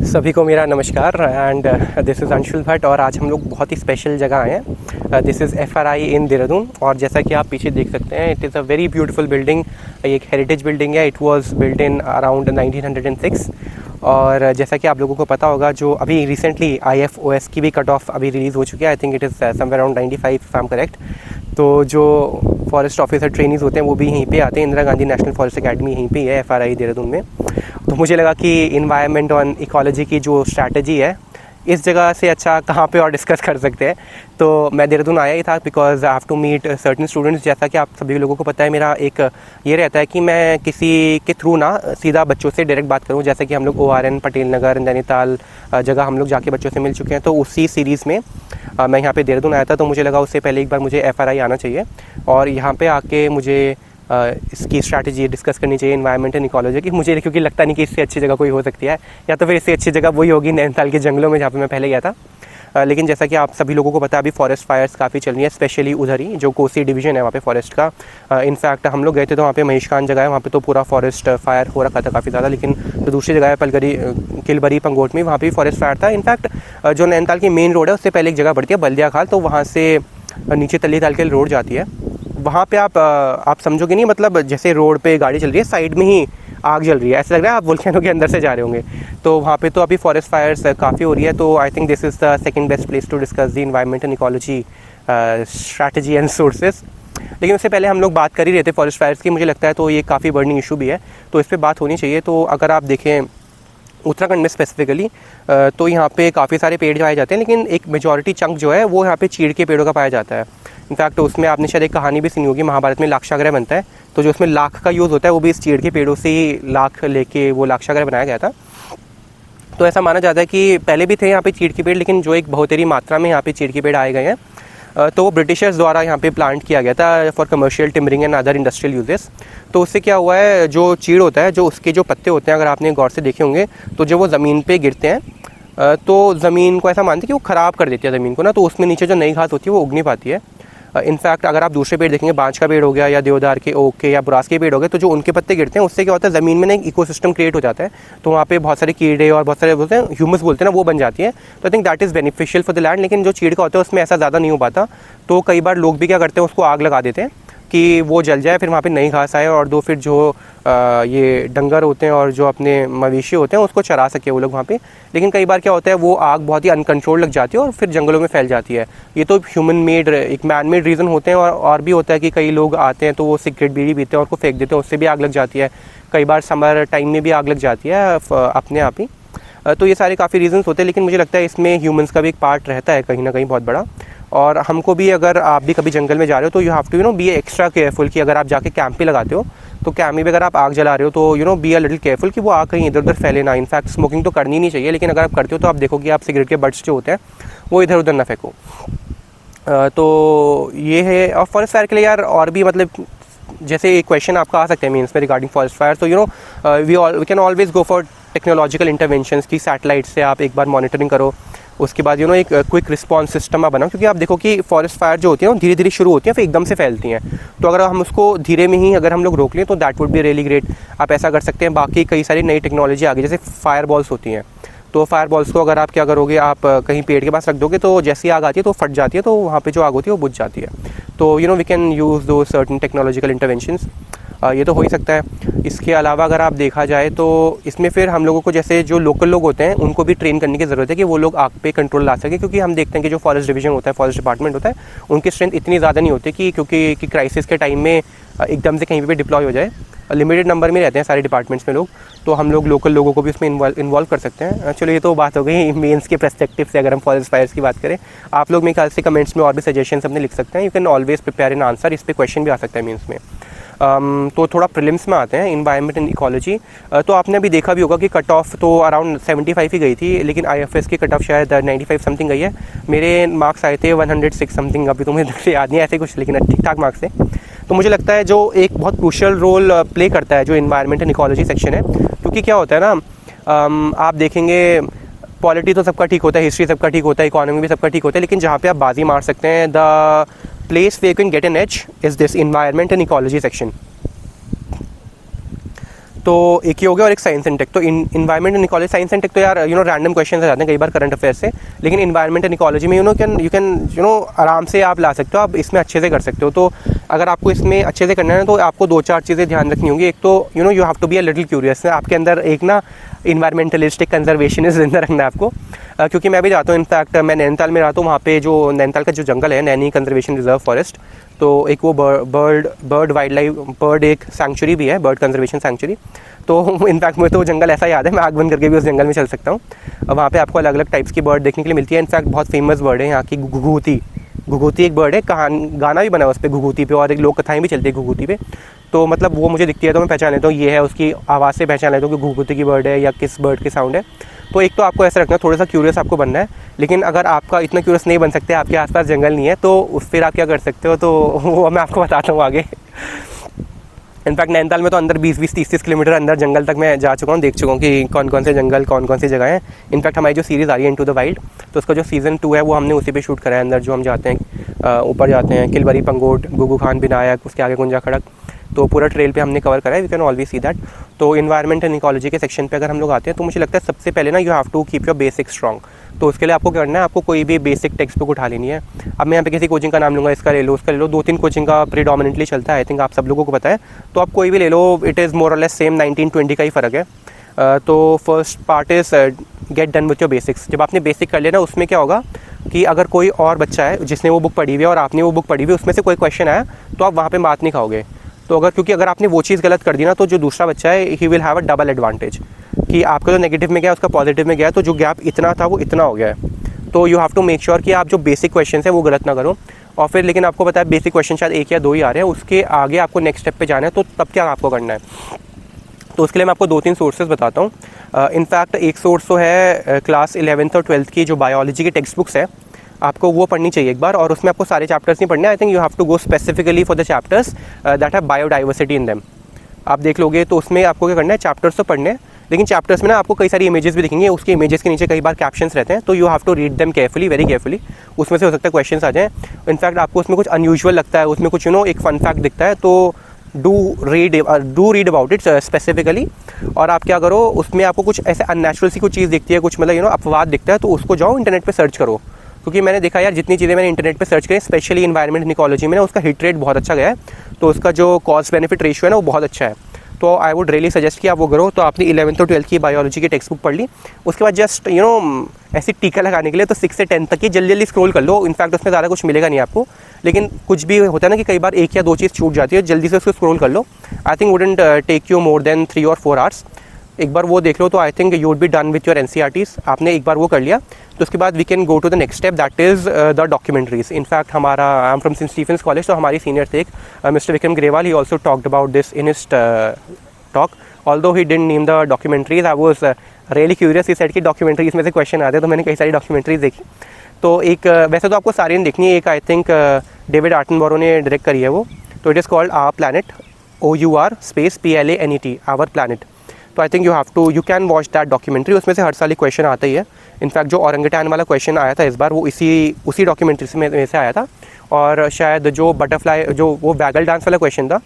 सभी को मेरा नमस्कार and this is Anshul Bhatt. और आज हम लोग बहुत ही स्पेशल जगह आए हैं। दिस इज़ FRI इन देहरादून। और जैसा कि आप पीछे देख सकते हैं, it is a very beautiful building. एक हेरिटेज बिल्डिंग है। It was built in around 1906। और जैसा कि आप लोगों को पता होगा, जो अभी रिसेंटली IFOS की भी कट ऑफ अभी रिलीज़ हो चुकी है। I think it is somewhere around 95 if I am correct. तो जो फॉरेस्ट ऑफिसर ट्रेनीज़ होते हैं वो भी यहीं पे आते हैं। Indira Gandhi national forest academy यहीं पे है FRI देहरादून में। तो मुझे लगा कि इन्वायरमेंट और इकोलॉजी की जो स्ट्रैटेजी है, इस जगह से अच्छा कहाँ पे और डिस्कस कर सकते हैं। तो मैं देहरादून आया ही था because I have to meet certain students. जैसा कि आप सभी लोगों को पता है, मेरा एक ये रहता है कि मैं किसी के थ्रू ना सीधा बच्चों से डायरेक्ट बात करूं। जैसे कि हम लोग ORN, पटेल नगर, नैनीताल जगह हम लोग जाके बच्चों से मिल चुके हैं। तो उसी सीरीज़ में मैं यहाँ पे देहरादून आया था। तो मुझे लगा उससे पहले एक बार मुझे FRI आना चाहिए और यहाँ पे आके मुझे इसकी स्ट्रैटेजी डिस्कस करनी चाहिए इन्वायरमेंट एंड इकोलॉजी की। मुझे क्योंकि लगता नहीं कि इससे अच्छी जगह कोई हो सकती है, या तो फिर इससे अच्छी जगह वही होगी नैनीताल के जंगलों में जहाँ पे मैं पहले गया था। लेकिन जैसा कि आप सभी लोगों को पता है, अभी फॉरेस्ट फायर्स काफ़ी चल रही है, स्पेशली उधर ही जो कोसी डिवीज़न है वहाँ पे फॉरेस्ट का। इनफैक्ट हम लोग गए थे तो वहाँ पे महेशखान जगह है, वहाँ पे तो पूरा फॉरेस्ट फायर हो रखा था काफ़ी ज़्यादा। लेकिन जो दूसरी जगह है पलगरी, किलबरी, पंगोट में, वहाँ पे भी फॉरेस्ट फायर था। इनफैक्ट जो नैनीताल की मेन रोड है उससे पहले एक जगह पड़ती है बल्दिया खाल, तो वहाँ से नीचे तली ताल के रोड जाती है। वहाँ पे आप समझोगे नहीं, मतलब जैसे रोड पे गाड़ी चल रही है, साइड में ही आग जल रही है, ऐसा लग रहा है आप वोल्केनो के अंदर से जा रहे होंगे। तो वहाँ पे तो अभी फॉरेस्ट फायर्स काफ़ी हो रही है। तो I think this is the second best place to discuss the environment and ecology strategy and sources. लेकिन उससे पहले हम लोग बात कर ही रहे थे फॉरेस्ट फायर्स की। मुझे लगता है तो ये काफ़ी बर्निंग इशू भी है, तो इस पर बात होनी चाहिए। तो अगर आप देखें उत्तराखंड में स्पेसिफिकली, तो यहाँ पे काफ़ी सारे पेड़ पाए जाते हैं, लेकिन एक मेजॉरिटी चंक जो है वो यहाँ पे चीड़ के पेड़ों का पाया जाता है। इनफैक्ट उसमें आपने शायद एक कहानी भी सुनी होगी, महाभारत में लाक्षागृह बनता है, तो जो उसमें लाख का यूज़ होता है वो भी इस चीड़ के पेड़ों से ही लाख लेके वो लाक्षागृह बनाया गया था। तो ऐसा माना जाता है कि पहले भी थे यहाँ पे चीड़ के पेड़, लेकिन जो एक बहुतेरी मात्रा में यहाँ पे चीड़ के पेड़ आए गए हैं, तो वो ब्रिटिशर्स द्वारा यहाँ पे प्लांट किया गया था for commercial timbering and other industrial uses. तो उससे क्या हुआ है, जो चीड़ होता है, जो उसके जो पत्ते होते हैं, अगर आपने गौर से देखे होंगे, तो जब वो ज़मीन पे गिरते हैं तो ज़मीन को ऐसा मानते हैं कि वो ख़राब कर देती है ज़मीन को ना, तो उसमें नीचे जो नई घास होती है वो उग नहीं पाती है। इनफैक्ट अगर आप दूसरे पेड़ देखेंगे, बांज का पेड़ हो गया या देवदार के, ओक के या बुरास के पेड़ हो गए, तो जो उनके पत्ते गिरते हैं उससे क्या होता है, ज़मीन में ना एक इकोसिस्टम क्रिएट हो जाता है। तो वहाँ पे बहुत सारे कीड़े और बहुत सारे बोलते हैं ह्यूमस बोलते हैं ना, वो बन जाती है। तो I think that is beneficial for the land. लेकिन जो चीड़ का होता है उसमें ऐसा ज़्यादा नहीं हो पाता। तो कई बार लोग भी क्या करते हैं, उसको आग लगा देते हैं कि वो जल जाए, फिर वहाँ पे नई घास आए और दो फिर जो ये डंगर होते हैं और जो अपने मवेशी होते हैं उसको चरा सके वो लोग वहाँ पे। लेकिन कई बार क्या होता है, वो आग बहुत ही अनकंट्रोल लग जाती है और फिर जंगलों में फैल जाती है। ये तो ह्यूमन मेड, एक मैन मेड रीज़न होते हैं। और भी होता है कि कई लोग आते हैं तो वो सिगरेट बीड़ी पीते हैं और उसको फेंक देते हैं, उससे भी आग लग जाती है। कई बार समर टाइम में भी आग लग जाती है अपने आप ही। तो ये सारे काफ़ी रीज़न्स होते हैं, लेकिन मुझे लगता है इसमें ह्यूमंस का भी एक पार्ट रहता है कहीं ना कहीं बहुत बड़ा। और हमको भी, अगर आप भी कभी जंगल में जा रहे हो तो you have to be extra careful कि अगर आप जाके कैंप पे लगाते हो तो कैंप में भी अगर आप आग जला रहे हो तो बी अ लिटिल केयरफुल कि वो आग कहीं इधर उधर फैले ना। इनफैक्ट स्मोकिंग तो करनी नहीं चाहिए, लेकिन अगर आप करते हो तो आप देखो कि आप सिगरेट के बट्स जो होते हैं वो इधर उधर ना फेंको। तो ये है। और फॉरेस्ट फायर के लिए यार और भी, मतलब जैसे एक क्वेश्चन आपका आ सकता है मीन्स में रिगार्डिंग फॉरेस्ट फायर, तो we can always go for technological interventions की सैटेलाइट से आप एक बार मॉनिटरिंग करो। उसके बाद एक क्विक रिस्पांस सिस्टम आप बनाओ, क्योंकि आप देखो कि फॉरेस्ट फायर जो होती है वो धीरे धीरे शुरू होती है, फिर एकदम से फैलती हैं। तो अगर हम उसको धीरे में ही अगर हम लोग रोक लें तो that would be really great. आप ऐसा कर सकते हैं। बाकी कई सारी नई टेक्नोलॉजी आ गई, जैसे फायर बॉल्स होती हैं। तो फायर बॉल्स को अगर आप क्या करोगे, आप कहीं पेड़ के पास रख दोगे तो जैसी आग आती है तो फट जाती है, तो वहाँ पे जो आग होती है वो बुझ जाती है। तो वी कैन यूज़ दो सर्टन टेक्नोलॉजिकल इंटरवेंशंस। ये तो हो ही सकता है। इसके अलावा अगर आप देखा जाए तो इसमें फिर हम लोगों को, जैसे जो लोकल लोग होते हैं, उनको भी ट्रेन करने की ज़रूरत है कि वो लोग आग पे कंट्रोल ला सके। क्योंकि हम देखते हैं कि जो फॉरेस्ट डिवीज़न होता है, फॉरेस्ट डिपार्टमेंट होता है, उनकी स्ट्रेंथ इतनी ज़्यादा नहीं होती कि क्राइसिस के टाइम में एकदम से कहीं पे भी डिप्लॉय हो जाए। लिमिटेड नंबर में रहते हैं सारे डिपार्टमेंट्स में लोग, तो हम लोग लोकल लोगों को भी उसमें इन्वॉल्व कर सकते हैं। चलो ये तो बात हो गई मेंस के पर्सपेक्टिव से। अगर हम फॉरेस्ट फायर्स की बात करें, आप लोग मेरे ख्याल से कमेंट्स में और भी सजेशंस अपने लिख सकते हैं। You can always prepare an answer. इस पर क्वेश्चन भी आ सकता है मेंस में। तो थोड़ा प्रीलिम्स में आते हैं, इन्वायरमेंट एंड इकोलॉजी। तो आपने अभी देखा भी होगा कि कट ऑफ तो अराउंड 75 ही गई थी, लेकिन IFS की कट ऑफ शायद 95 समथिंग गई है। मेरे मार्क्स आए थे 106 समथिंग, अभी तो मुझे याद नहीं ऐसे कुछ, लेकिन ठीक ठाक मार्क्स थे। तो मुझे लगता है जो एक बहुत क्रूशियल रोल प्ले करता है जो इन्वायरमेंट एंड इकोलॉजी सेक्शन है, क्योंकि क्या होता है ना, आप देखेंगे पॉलिटी तो सबका ठीक होता है, हिस्ट्री सबका ठीक होता है, इकोनॉमी भी सबका ठीक होता है, लेकिन जहाँ पे आप बाजी मार सकते हैं, the place we can get an edge is this environment and ecology section. तो एक ही हो गया, और एक साइंस एंड टेक। तो environment and ecology, science and tech तो यार रैंडम क्वेश्चन आ जाते हैं कई बार करंट अफेयर से, लेकिन इन्वायरमेंट एंड इकोलॉजी में यू कैन आराम से आप ला सकते हो, आप इसमें अच्छे से कर सकते हो। तो अगर आपको इसमें अच्छे से करना है तो आपको 2-4 चीज़ें ध्यान रखनी होंगी। एक तो you have to be a little curious, आपके अंदर एक ना इन्वायरमेंटलिस्टिक कंजर्वेशनिस्ट जिंदा रखना है आपको, क्योंकि मैं भी जाता हूँ, इनफैक्ट मैं नैनीताल में रहता हूँ, वहाँ पे जो नैनीताल का जो जंगल है, नैनी कंजर्वेशन रिजर्व फॉरेस्ट, तो एक वो बर्ड वाइल्ड लाइफ बर्ड एक सैंक्चुरी भी है, बर्ड कंजर्वेशन सैंक्चुरी। तो इनफैक्ट मुझे तो जंगल ऐसा याद है, मैं आग बंद करके भी उस जंगल में चल सकता हूँ। वहाँ पे आपको अलग अलग टाइप्स की बर्ड देखने के लिए मिलती है। इनफैक्ट बहुत फेमस बर्ड है यहाँ की घुघुती। घुघुती एक बर्ड है, गाना भी बना है उस पर घुघुती पे, और एक लोक कथाएँ भी चलती है घुघुती पे। तो मतलब वो मुझे दिखती है तो मैं पहचान लेता हूँ, ये है, उसकी आवाज़ से पहचान लेता हूँ कि घुघुती की बर्ड है या किस बर्ड की साउंड है। तो एक तो आपको ऐसा रखना है, थोड़ा सा क्यूरियस आपको बनना है। लेकिन अगर आपका इतना क्यूरियस नहीं बन सकते, आपके आसपास जंगल नहीं है, तो फिर आप क्या कर सकते हो, तो वो मैं आपको बताता हूँ आगे। इनफैक्ट नैनीताल में तो अंदर 20-20, 30-30 किलोमीटर अंदर जंगल तक मैं जा चुका हूँ, देख चुका हूँ कि कौन कौन से जंगल, कौन कौन सी जगह हैं। इनफैक्ट हमारी जो सीरीज़ आ रही है इनटू द वाइल्ड, तो उसका जो सीज़न 2 है वो हमने उसी पे शूट करा है। अंदर जो हम जाते हैं, ऊपर जाते हैं, किलवरी, पंगोट, गुगू खान विनायक, उसके आगे कुंजा खड़क, तो पूरा ट्रेल पे हमने कवर करा है। You can always see that. तो इन्वायरमेंट एंड इकोलॉजी के सेक्शन पे अगर हम लोग आते हैं, तो मुझे लगता है सबसे पहले ना you have to keep your basic strong. तो उसके लिए आपको क्या करना है, आपको कोई भी बेसिक टेक्स्ट बुक उठा लेनी है। अब मैं यहाँ पे किसी कोचिंग का नाम लूँगा, इसका ले लो, उसका ले लो, 2-3 कोचिंग का प्रीडोमिनेंटली चलता है, आई थिंक आप सब लोगों को पता है। तो आप कोई भी ले लो, इट इज़ मोर और लेस सेम, 19-20 का ही फ़र्क है। तो first part is get done with your basics. जब आपने बेसिक कर लिया ना, उसमें क्या होगा कि अगर कोई और बच्चा है जिसने वो बुक पढ़ी हुई है और आपने वो बुक पढ़ी हुई है, उसमें से कोई क्वेश्चन आया तो आप वहाँ पे बात नहीं खाओगे। तो क्योंकि अगर आपने वो चीज़ गलत कर दी ना, तो जो दूसरा बच्चा है he will have a double advantage, कि आपका जो नेगेटिव में गया उसका पॉजिटिव में गया, तो जो गैप इतना था वो इतना हो गया है। तो you have to make sure कि आप जो बेसिक क्वेश्चन है वो गलत ना करो। और फिर लेकिन आपको पता है बेसिक क्वेश्चन शायद 1 या 2 ही आ रहे हैं, उसके आगे आपको नेक्स्ट स्टेप पे जाना है, तो तब क्या आपको करना है। तो उसके लिए मैं आपको 2-3 सोर्सेज बताता हूँ। इनफैक्ट एक सोर्स तो है क्लास 11th और 12th की जो बायोलॉजी की टेक्स्ट बुक्स है, आपको वो पढ़नी चाहिए एक बार। और उसमें आपको सारे चैप्टर्स नहीं पढ़ने, I think you have to go specifically for the chapters that have biodiversity in them. आप देख लोगे तो उसमें आपको क्या करना है, चैप्टर्स तो पढ़ने, लेकिन चैप्टर्स में ना आपको कई सारी इमेजेस भी दिखेंगे, उसके इमेजेस के नीचे कई बार कैप्शंस रहते हैं, तो you have to read them carefully, very carefully. उसमें से हो सकता है क्वेश्चंस आ जाएँ। इनफैक्ट आपको उसमें कुछ अनयूजुअल लगता है, उसमें कुछ एक फन फैक्ट दिखता है, तो do read about it specifically. और आप क्या करो, उसमें आपको कुछ ऐसे अननेचुरल सी कुछ चीज़ दिखती है, कुछ मतलब अपवाद दिखता है, तो उसको जाओ इंटरनेट पे सर्च करो। क्योंकि मैंने देखा यार, जितनी चीज़ें मैंने इंटरनेट पे सर्च करी, स्पेशली इन्वायरमेंट एंड इकोलॉजी में ना, उसका हिट रेट बहुत अच्छा गया है। तो उसका जो कॉस्ट बेनिफिट रेशियो है ना, वो बहुत अच्छा है। तो आई वुड रियली सजेस्ट कि आप वो करो। तो आपने 11th और 12th की बायोलॉजी की टेक्स्ट बुक पढ़ ली, उसके बाद जस्ट ऐसी टीका लगाने के लिए तो 6 से 10 तक की जल्दी जल्दी स्क्रॉल कर लो। इनफैक्ट उसमें ज़्यादा कुछ मिलेगा नहीं आपको, लेकिन कुछ भी होता है ना कि कई बार 1 या 2 चीज़ छूट जाती है, जल्दी से उसको स्क्रॉल कर लो। I think wouldn't take you more than 3 और 4 आवर्स। एक बार वो देख लो तो I think you would be done with your NCERTs. आपने एक बार वो कर लिया तो उसके बाद we can go to the next step, that is the documentaries. In fact हमारा, I am from saint Stephen's college, तो हमारी सीनियर थे mister Vikram Grewal, he also talked about this in his talk. Although he didn't name the documentaries, I was really curious. He said कि documentaries में से question आते हैं, तो मैंने कई सारी डॉक्यूमेंट्रीज देखी। तो एक वैसे तो आपको सारी नहीं देखनी है, एक आई थिंक डेविड आटनबरो ने डायरेक्ट करी है वो, तो it is called our planet, OUR space PLANET, our planet. तो I think you can watch that documentary. उसमें से हर साल एक क्वेश्चन आता ही है। इनफैक्ट जो औरंगटान वाला क्वेश्चन आया था इस बार, वो उसी डॉक्यूमेंट्री में से आया था। और शायद जो बटरफ्लाई, जो वो वैगल डांस वाला क्वेश्चन था,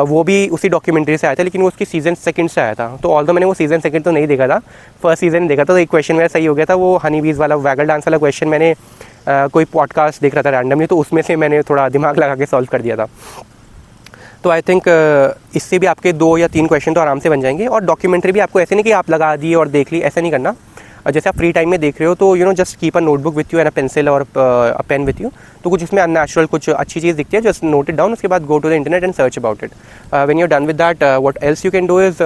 वो भी उसी डॉक्यूमेंट्री से आया था, लेकिन वो उसकी सीज़न 2 से आया था। तो ऑल्दो मैंने वो सीज़न 2 तो नहीं देखा था, फर्स्ट सीज़न देखा था, तो एक क्वेश्चन मेरा सही हो गया था। वो हनी बीज वाला वैगल डांस वाला क्वेश्चन मैंने कोई पॉडकास्ट देख रहा था रैंडमली, तो उसमें से मैंने थोड़ा दिमाग लगा के सॉल्व कर दिया था। तो आई थिंक इससे भी आपके 2 या 3 क्वेश्चन तो आराम से बन जाएंगे। और डॉक्यूमेंट्री भी आपको ऐसे नहीं कि आप लगा दिए और देख ली, ऐसा नहीं करना। जैसे आप फ्री टाइम में देख रहे हो तो just keep a notebook with you and a pencil और अ पेन विथ यू। तो कुछ उसमें अननेचुरल कुछ अच्छी चीज़ दिखती है, जस्ट नोट इट डाउन, उसके बाद go to the internet and search about it. When you are done with that, what else you can do is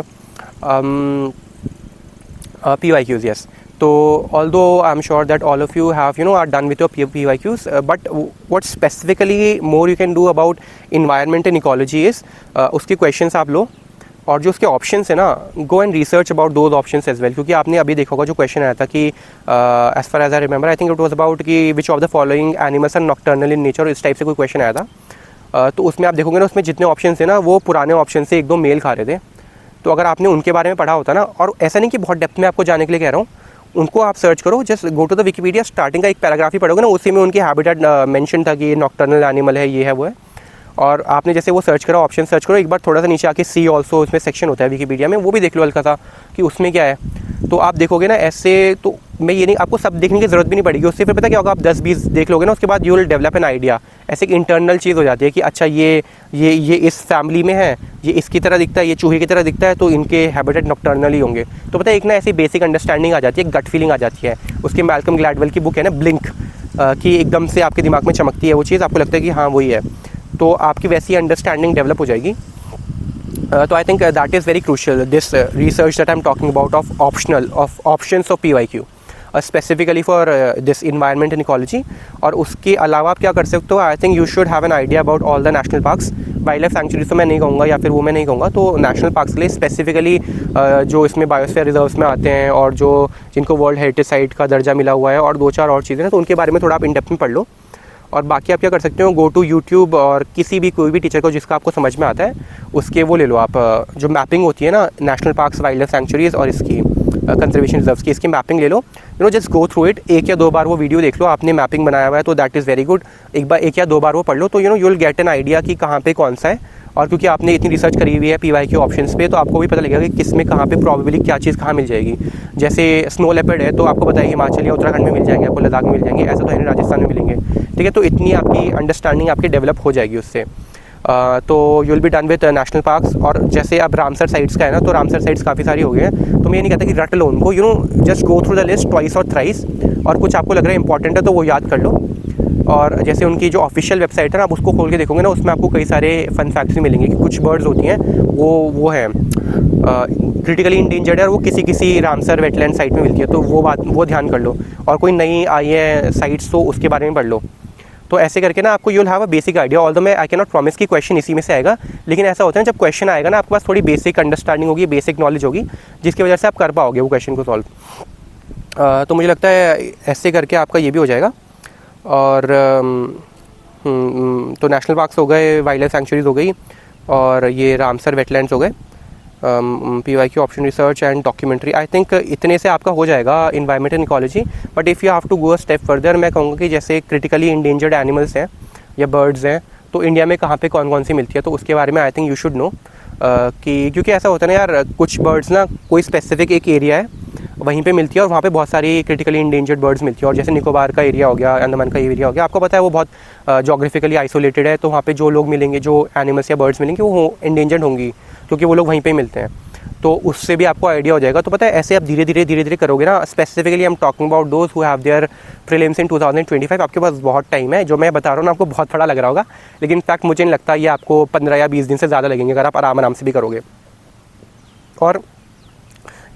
PYQs, yes. So although I'm sure that all of you have are done with your PYQs, but what specifically more you can do about environment and ecology is उसके questions आप लो, और जो उसके options है ना, go and research about those options as well. क्योंकि आपने अभी देखा होगा जो क्वेश्चन आया था कि as far as I remember, I think it was about कि which of the following animals are nocturnal in nature, इस टाइप से कोई क्वेश्चन आया था। तो उसमें आप देखोगे ना, उसमें जितने ऑप्शन थे ना, वो पुराने ऑप्शन से 1-2 मेल खा रहे थे। तो अगर आपने उनके बारे में पढ़ा होता ना, और ऐसा नहीं कि बहुत डेप्थ में आपको जाने के लिए कह रहा हूँ, उनको आप सर्च करो, just go to the Wikipedia, starting का एक पैराग्राफ ही पढ़ोगे ना, उसी में उनकी हैबिटेट मेंशन था कि ये नॉक्टर्नल एनिमल है, ये है, वो है। और आपने जैसे वो सर्च करा, ऑप्शन सर्च करो, एक बार थोड़ा सा नीचे आके सी ऑल्सो उसमें सेक्शन होता है विकिपीडिया में, वो भी देख लो हल्का सा कि उसमें क्या है। तो आप देखोगे ना ऐसे, तो मैं ये नहीं, आपको सब देखने की ज़रूरत भी नहीं पड़ेगी उससे। फिर पता क्या होगा, आप 10-20 देख लोगे ना, उसके बाद you will develop an idea. ऐसे एक इंटरनल चीज़ हो जाती है कि अच्छा ये इस फैमिली में है, ये इसकी तरह दिखता है, ये चूहे की तरह दिखता है, तो इनके हैबिटेट नॉकटर्नल ही होंगे। तो पता है एक ना ऐसी बेसिक अंडरस्टैंडिंग आ जाती है, गट फीलिंग आ जाती है। उसके मैल्कम ग्लैडवेल की बुक है ना ब्लिंक, कि एकदम से आपके दिमाग में चमकती है वो चीज़, आपको लगता है कि हाँ वही है, तो आपकी वैसी अंडरस्टैंडिंग डेवलप हो जाएगी। तो I think that is very crucial, this research that I am talking about of options of PYQ specifically for this environment and ecology. और उसके अलावा आप क्या कर सकते हो, आई think you should have an idea about all the national parks. Wild life sanctuaries तो मैं नहीं कहूँगा, या फिर वो मैं नहीं कहूँगा, तो नेशनल पार्क्स के लिए स्पेसिफिकली जो इसमें बायोस्फीयर रिजर्व्स में आते हैं और जो जिनको वर्ल्ड हेरिटेज साइट का दर्जा मिला हुआ है, और 2-4 और चीज़ें हैं, तो उनके बारे में थोड़ा आप इन डेप्थ में पढ़ लो। और बाकी आप क्या कर सकते हो, गो टू यूट्यूब और कोई भी टीचर को जिसका आपको समझ में आता है उसके वो ले लो आप, जो मैपिंग होती है ना national parks, wild life sanctuaries और इसकी कंजर्वेशन रिजर्व्स की, इसकी मैपिंग ले लो। जस्ट गो थ्रू इट, 1 या 2 बार वो वीडियो देख लो, आपने मैपिंग बनाया हुआ है तो दैट इज़ वेरी गुड। 1 या 2 बार वो पढ़ लो, तो you will get an idea कि कहाँ पे कौन सा है। और क्योंकि आपने इतनी रिसर्च करी हुई है PYQ ऑप्शंस पे, तो आपको भी पता लगेगा कि किस में कहाँ पे प्रॉबेबली क्या चीज़ कहाँ मिल जाएगी। जैसे स्नो लेपर्ड है तो आपको पता है हिमाचल या उत्तराखंड में मिल जाएंगे, आपको लद्दाख में मिल जाएंगे, ऐसा तो है नहीं राजस्थान में मिलेंगे, ठीक है। तो इतनी आपकी अंडरस्टैंडिंग आपकी डेवलप हो जाएगी उससे। तो you will be done with national parks. और जैसे अब रामसर साइट्स का है ना, तो रामसर साइट्स काफ़ी सारी हो गई हैं, तो मैं ये नहीं कहता कि रट लो उनको, just go through the list twice और थ्राइस, और कुछ आपको लग रहा है इंपॉर्टेंट है तो वो याद कर लो। और जैसे उनकी जो ऑफिशियल वेबसाइट है ना, आप उसको खोल के देखोगे ना, उसमें आपको कई सारे फन फैक्ट्स भी मिलेंगे कि कुछ बर्ड्स होती हैं वो है क्रिटिकली इंडेंजर्ड है, और वो किसी रामसर वेटलैंड साइट में मिलती है, तो वो ध्यान कर लो। और कोई नई आई है साइट्स तो उसके बारे में पढ़ लो। तो ऐसे करके ना आपको you will have a basic idea. Although मैं आई कैन नॉट प्रॉमिस कि क्वेश्चन इसी में से आएगा, लेकिन ऐसा होता है जब क्वेश्चन आएगा ना, आपके पास थोड़ी बेसिक अंडरस्टैंडिंग होगी, बेसिक नॉलेज होगी, जिसकी वजह से आप कर पाओगे वो क्वेश्चन को सॉल्व। तो मुझे लगता है ऐसे करके आपका ये भी हो जाएगा। और तो नेशनल पार्क्स हो गए, वाइल्ड लाइफ सैंक्चुरीज हो गई, और ये रामसर वेटलैंड्स हो गए, PYQ option research and documentary. I think इतने से आपका हो जाएगा environment and ecology. But if you have to go a step further, मैं कहूँगा कि जैसे क्रिटिकली इंडेंजर्ड एनिमल्स हैं या बर्ड्स हैं, तो इंडिया में कहाँ पे कौन कौन सी मिलती है, तो उसके बारे में आई थिंक यू शुड नो। कि क्योंकि ऐसा होता है ना यार, कुछ बर्ड्स ना कोई स्पेसिफिक एक एरिया है वहीं पे मिलती है, और वहाँ पे बहुत सारी क्रिटिकली इंडेंजर्ड बर्ड्स मिलती है। और जैसे निकोबार का एरिया हो गया, अंडमान का एरिया हो गया, आपको पता है वो बहुत जोग्राफिकली आइसोलेटेड है, तो वहाँ पे जो लोग मिलेंगे, जो एनिमल्स या बर्ड्स मिलेंगे, वो इंडेंजर्ड होंगी, क्योंकि वो लोग वहीं पे मिलते हैं। तो उससे भी आपको आइडिया हो जाएगा। तो पता है ऐसे आप धीरे धीरे करोगे ना। Specifically I am talking about those who have their prelims in 2025। आपके पास बहुत टाइम है। जो मैं बता रहा हूँ ना, आपको बहुत बड़ा लग रहा होगा, लेकिन इनफैक्ट मुझे नहीं लगता ये आपको 15 या 20 दिन से ज़्यादा लगेंगे, अगर आप आराम से भी करोगे। और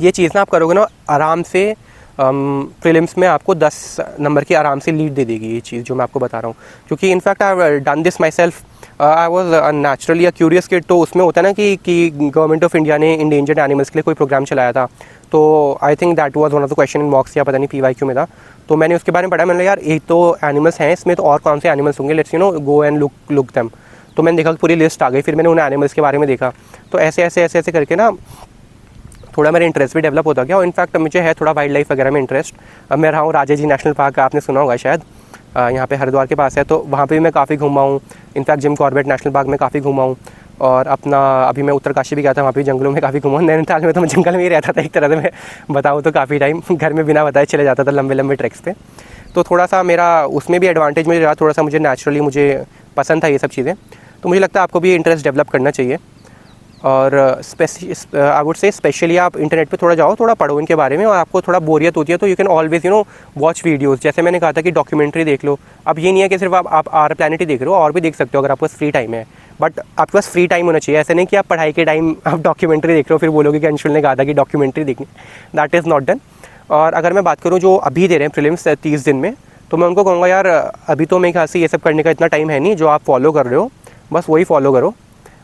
ये चीज़ ना आप करोगे ना आराम से, प्रीलिम्स में आपको 10 नंबर की आराम से लीड दे देगी ये चीज़ जो मैं आपको बता रहा हूँ। क्योंकि in fact I have done this my self. I was naturally a curious kid. तो उसमें होता है ना कि गवर्नमेंट ऑफ इंडिया ने इंडेंजर्ड एनिमल्स के लिए कोई प्रोग्राम चलाया था, तो I think that was one of the question in मॉक्स, या पता नहीं PYQ में था। तो मैंने उसके बारे में पढ़ा। मैंने यार एक तो एनिमल्स हैं इसमें, तो और कौन से एनिमल्स होंगे, let's go and look them. तो मैंने देखा कि पूरी लिस्ट आ गई। फिर मैंने उन एनिमल्स के बारे में देखा। तो ऐसे करके ना थोड़ा मेरा इंटरेस्ट भी डेवलप होता गया। और इनफैक्ट मुझे है थोड़ा वाइल्ड लाइफ वगैरह में इंटरेस्ट। अब मैं रहा हूँ राजा जी नेशनल पार्क, आपने सुना होगा शायद, यहाँ पे हरिद्वार के पास है, तो वहाँ पे भी मैं काफ़ी घूमा हूँ। In fact Jim Corbett national park में काफ़ी घूमा हूँ। और अपना अभी मैं उत्तरकाशी भी गया था, वहाँ पे जंगलों में काफ़ी घूमा हूँ। नैनीताल में तो मैं जंगल में ही रहता था एक तरह से, मैं बताऊँ तो काफ़ी टाइम घर में बिना बताए चले जाता था लंबे ट्रैक्स पे। तो थोड़ा सा मेरा उसमें भी एडवांटेज मुझे रहा, थोड़ा सा मुझे नेचुरली मुझे पसंद था ये सब चीज़ें। तो मुझे लगता है आपको भी इंटरेस्ट डेवलप करना चाहिए। और आई वुड से स्पेशली आप इंटरनेट पे थोड़ा जाओ, थोड़ा पढ़ो इनके बारे में। और आपको थोड़ा बोरियत होती है तो you can always watch videos. जैसे मैंने कहा था कि डॉक्यूमेंट्री देख लो। अब ये नहीं है कि सिर्फ आप आर प्लैनेट ही देख रहे हो, और भी देख सकते हो अगर आपके पास फ्री टाइम है। बट आपके पास फ्री टाइम होना चाहिए। ऐसे नहीं कि आप पढ़ाई के टाइम आप डॉक्यूमेंट्री देख रहे हो, फिर बोलोगे कि अंशुल ने कहा था कि डॉक्यूमेंट्री देखनी। That is not done. और अगर मैं बात करूँ जो अभी दे रहे हैं प्रीलिम्स 30 दिन में, तो मैं उनको कहूँगा यार अभी तो मेरे ख्याल से ये सब करने का इतना टाइम है नहीं। जो आप फॉलो कर रहे हो बस वही फॉलो करो।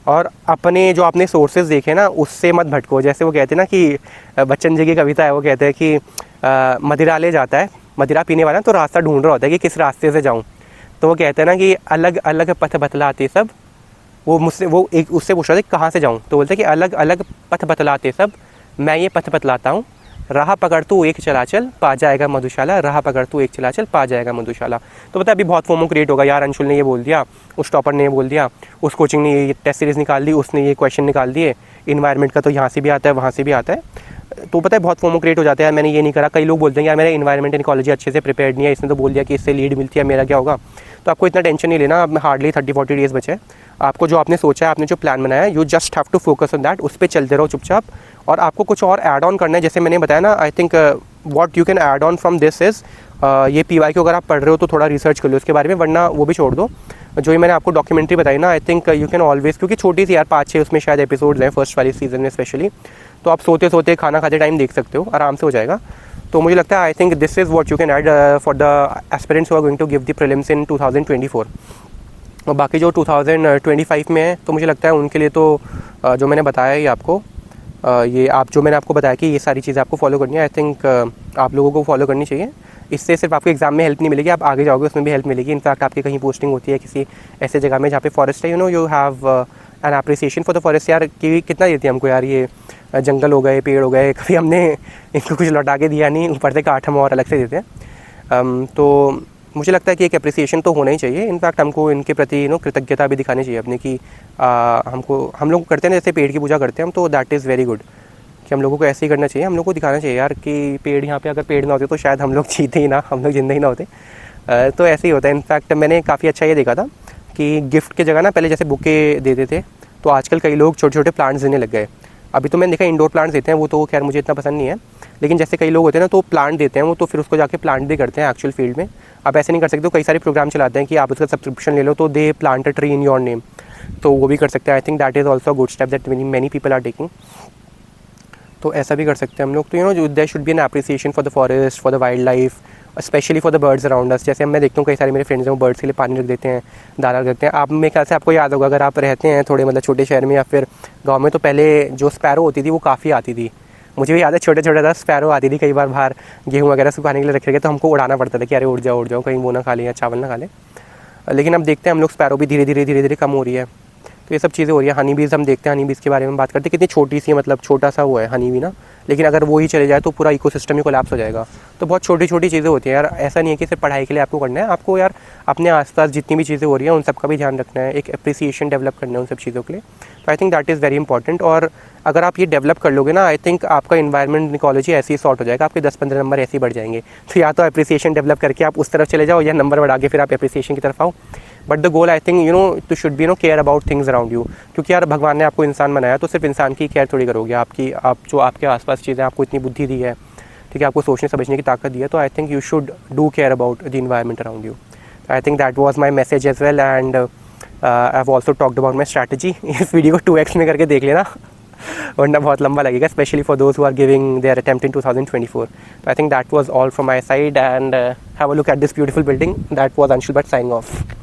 और अपने जो आपने सोर्सेज देखे ना उससे मत भटको। जैसे वो कहते हैं ना कि बच्चन जी की कविता है, वो कहते हैं कि मदिरा ले जाता है, मदिरा पीने वाला तो रास्ता ढूंढ रहा होता है कि किस रास्ते से जाऊं। तो वो कहते हैं ना कि अलग अलग पथ बतलाते सब, वो मुझसे वो एक उससे पूछ रहा था कहाँ से जाऊँ, तो बोलते हैं कि अलग अलग पथ बतलाते सब, मैं ये पथ बतलाता हूँ, राह पकड़ तू एक चला चल पा जाएगा मधुशाला, राह पकड़ तू एक चला चल पा जाएगा मधुशाला। तो पता है अभी बहुत फोमो क्रिएट होगा यार, अंशुल ने ये बोल दिया, उस टॉपर ने ये बोल दिया, उस कोचिंग ने ये टेस्ट सीरीज़ निकाल दी, उसने ये क्वेश्चन निकाल दिए, इन्वायरमेंट का तो यहाँ से भी आता है वहाँ से भी आता है। तो पता है बहुत फोमो क्रिएट हो जाता है यार, मैंने ये नहीं करा। कई लोग बोलते हैं यार मेरा इन्वायरमेंट एंड इकोलॉजी अच्छे से प्रिपेयर्ड नहीं है, इसने तो बोल दिया कि इससे लीड मिलती है, मेरा क्या होगा। तो आपको इतना टेंशन नहीं लेना, अब हार्डली 30-40 डेज़ बचे हैं। आपको जो आपने सोचा है, आपने जो प्लान बनाया है, you just have to focus on that, उस पर चलते रहो चुपचाप। और आपको कुछ और ऐड ऑन करना है, जैसे मैंने बताया ना, I think what you can add on from this is ये PYQ अगर आप पढ़ रहे हो तो थोड़ा रिसर्च कर लो उसके बारे में, वरना वो भी छोड़ दो। जो ये मैंने आपको डॉक्यूमेंट्री बताई ना, आई थिंक यू कैन ऑलवेज, क्योंकि छोटी सी यार 5-6 उसमें शायद एपिसोड्स हैं फर्स्ट वाली सीज़न में स्पेशली, तो आप सोते सोते खाना खाते टाइम देख सकते हो, आराम से हो जाएगा। तो मुझे लगता है I think this is what you can add for the aspirants who are going to give the prelims in 2024। और बाकी जो 2025 में है, तो मुझे लगता है उनके लिए तो जो मैंने बताया ही आपको, ये आप जो मैंने आपको बताया कि ये सारी चीज़ें आपको फॉलो करनी है, आई थिंक आप लोगों को फॉलो करनी चाहिए। इससे सिर्फ आपको एग्जाम में हेल्प नहीं मिलेगी, आप आगे जाओगे उसमें भी हेल्प मिलेगी। इनफैक्ट आपकी कहीं पोस्टिंग होती है किसी ऐसे जगह में जहाँ पे फॉरेस्ट है, you have an appreciation for the forest. यार कि कितना देती है हमको यार, ये जंगल हो गए, पेड़ हो गए, कभी हमने इनको कुछ लौटा के दिया नहीं, ऊपर से काट हम और अलग से देते हैं। तो मुझे लगता है कि एक अप्रिसिएशन तो होना ही चाहिए। इनफैक्ट हमको इनके प्रति कृतज्ञता भी दिखानी चाहिए अपने की, हम लोग करते हैं ना जैसे पेड़ की पूजा करते हैं हम, तो दैट इज़ वेरी गुड कि हम लोगों को ऐसे ही करना चाहिए। हम लोग को दिखाना चाहिए यार कि पेड़ यहाँ पे अगर पेड़ ना होते तो शायद हम लोग जीते ही ना, हम लोग जिंदा ही ना होते। तो ऐसे ही होता है। इनफैक्ट मैंने काफ़ी अच्छा ये देखा था कि गिफ्ट की जगह ना पहले जैसे बुके देते थे, तो आजकल कई लोग छोटे छोटे प्लांट्स देने लग गए। अभी तो मैंने देखा इंडोर प्लांट्स देते हैं, वो तो खैर मुझे इतना पसंद नहीं है, लेकिन जैसे कई लोग होते हैं ना तो प्लांट देते हैं वो, तो फिर उसको जाके प्लांट भी करते हैं एक्चुअल फील्ड में। आप ऐसे नहीं कर सकते, तो कई सारे प्रोग्राम चलाते हैं कि आप उसका सब्सक्रिप्शन ले लो तो they plant a tree in your name, तो वो भी कर सकते हैं। I think that is also good step that many people are taking. तो ऐसा भी कर सकते हैं हम लोग। तो there should be an appreciation for the forest, for the wild life, specially for the birds around us. जैसे मैं देखता हूँ कई सारे मेरे फ्रेंड्स हैं वो बर्ड्स के लिए पानी रख देते हैं, दाना रख देते हैं। आप मेरे ख्याल से आपको याद होगा अगर आप रहते हैं थोड़े मतलब छोटे शहर में या फिर गाँव में, तो पहले जो स्पैरो होती थी वो काफ़ी आती थी। मुझे भी याद है छोटे छोटे था स्पैरो आती थी, कई बार बाहर गेहूँ वगैरह सुखाने के लिए रखे गए तो हमको उड़ाना पड़ता था कि अरे उड़ जाओ कहीं वो ना खा लें या चावल ना खा लें। लेकिन अब देखते हैं हम लोग स्पैरो भी धीरे धीरे कम हो रही है। तो ये सब चीज़ें हो रही है। हनी बीज़ हम देखते हैं, हनी बीज़ के बारे में बात करते हैं, कितनी छोटी सी मतलब छोटा सा वो है हनी बी ना, लेकिन अगर वो ही चले जाए तो पूरा इकोसिस्टम ही कोलैप्स हो जाएगा। तो बहुत छोटी छोटी चीज़ें होती हैं यार, ऐसा नहीं है कि सिर्फ पढ़ाई के लिए आपको करना है, आपको यार अपने आसपास जितनी भी चीज़ें हो रही हैं उन सब का भी ध्यान रखना है, एक एप्रिसिएशन डेवलप करना है उन सब चीज़ों के लिए। तो I think that is very important. और अगर आप ये डेवलप कर लोगे ना, आई थिंक आपका इन्वायरमेंट इकोलॉजी ऐसे ही सॉर्ट हो जाएगा, आपके 10-15 नंबर ऐसे ही बढ़ जाएंगे। तो या तो एप्रिसिएशन डेवलप करके आप उस तरफ चले जाओ, या नंबर बढ़ा के फिर आप एप्रिसिएशन की तरफ आओ। But the goal I think to should be care about things around you, क्योंकि यार भगवान ने आपको इंसान बनाया तो सिर्फ इंसान की केयर थोड़ी करोगे, आप जो आपके आसपास चीज़ें, आपको इतनी बुद्धि दी है, ठीक है, आपको सोचने समझने की ताकत दी है, तो I think you should do care about the environment around you. I think that was my message as well, and I have also talked about my strategy. इस वीडियो को 2x में करके देख लेना वरना बहुत लंबा लगेगा, specially for those who are giving their attempt in 2024। So I think that was all from my side, and have a look at this beautiful building. That was Anshul Bhatt signing off.